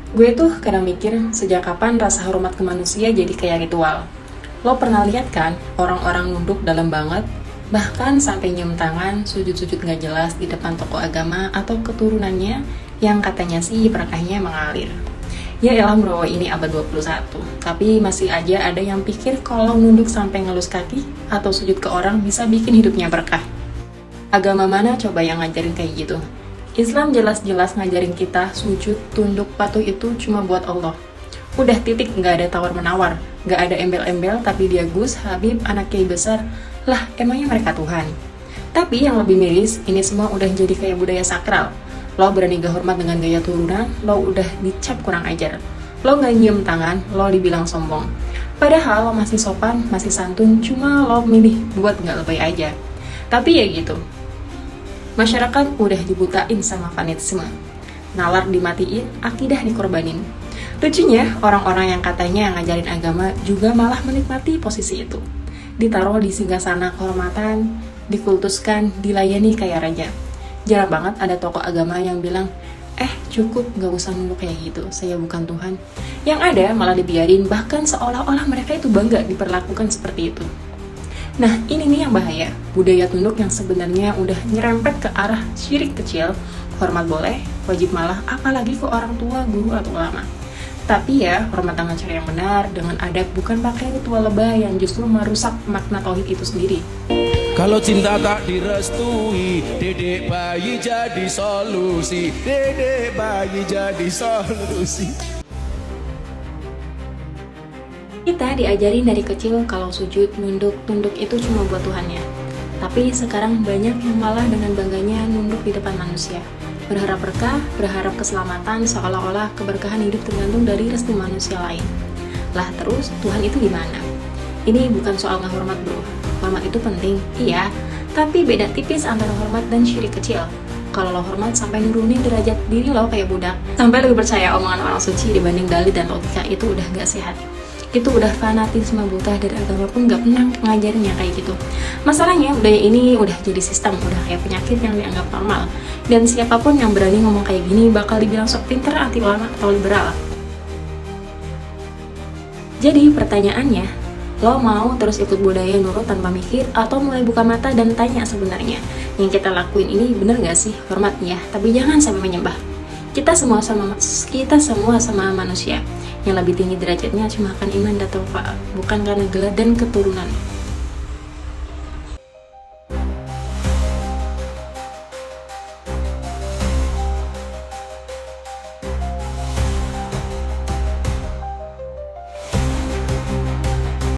Gue tuh kadang mikir, sejak kapan rasa hormat ke manusia jadi kayak ritual? Lo pernah lihat kan, orang-orang nunduk dalam banget, bahkan sampai nyium tangan, sujud-sujud nggak jelas di depan tokoh agama atau keturunannya yang katanya sih berkahnya mengalir. Ya elah bro, ini abad 21, tapi masih aja ada yang pikir kalau nunduk sampai ngelus kaki atau sujud ke orang bisa bikin hidupnya berkah. Agama mana coba yang ngajarin kayak gitu? Islam jelas-jelas ngajarin kita sujud, tunduk, patuh itu cuma buat Allah. Udah titik, nggak ada tawar-menawar, nggak ada embel-embel tapi dia Gus, Habib, anak kiai besar. Lah, emangnya mereka Tuhan? Tapi yang lebih miris, ini semua udah jadi kayak budaya sakral. Lo berani gak hormat dengan gaya turunan, lo udah dicap kurang ajar. Lo nggak nyium tangan, lo dibilang sombong. Padahal lo masih sopan, masih santun, cuma lo milih buat nggak lebay aja. Tapi ya gitu, masyarakat udah dibutain sama fanatisme. Nalar dimatiin, akidah dikorbanin. Lucunya, orang-orang yang katanya ngajarin agama juga malah menikmati posisi itu. Ditaruh di singgasana kehormatan, dikultuskan, dilayani kayak raja. Jarang banget ada tokoh agama yang bilang, cukup, gak usah nunduk kayak gitu, saya bukan Tuhan. Yang ada malah dibiarin, bahkan seolah-olah mereka itu bangga diperlakukan seperti itu. Nah, ini nih yang bahaya. Budaya tunduk yang sebenarnya udah nyerempet ke arah syirik kecil. Hormat boleh, wajib malah, apalagi ke orang tua, guru, atau ulama. Tapi ya, hormat dengan cara yang benar, dengan adab, bukan pakai ritual lebay yang justru merusak makna tauhid itu sendiri. Kalau cinta tak direstui, dedek bayi jadi solusi. Dedek bayi jadi solusi. Kita diajarin dari kecil kalau sujud, nunduk, tunduk itu cuma buat Tuhannya. Tapi sekarang banyak yang malah dengan bangganya nunduk di depan manusia. Berharap berkah, berharap keselamatan, seolah-olah keberkahan hidup tergantung dari restu manusia lain. Lah terus, Tuhan itu gimana? Ini bukan soal nggak hormat bro. Hormat itu penting, iya. Tapi beda tipis antara hormat dan syirik kecil. Kalau lo hormat sampai nurunin derajat diri lo kayak budak, sampai lebih percaya omongan orang suci dibanding dalil dan logika, itu udah gak sehat. Itu udah fanatisme buta, dari agama pun gak pernah ngajarin yang kayak gitu. Masalahnya budaya ini udah jadi sistem, udah kayak penyakit yang dianggap normal. Dan siapapun yang berani ngomong kayak gini bakal dibilang sok pinter, anti ulama, atau liberal. Jadi pertanyaannya, lo mau terus ikut budaya nurut tanpa mikir, atau mulai buka mata dan tanya sebenarnya yang kita lakuin ini bener gak sih? Hormat ya, tapi jangan sampai menyembah. Kita semua sama manusia. Yang lebih tinggi derajatnya cuma akan iman dan taufa, bukan karena gelar dan keturunan.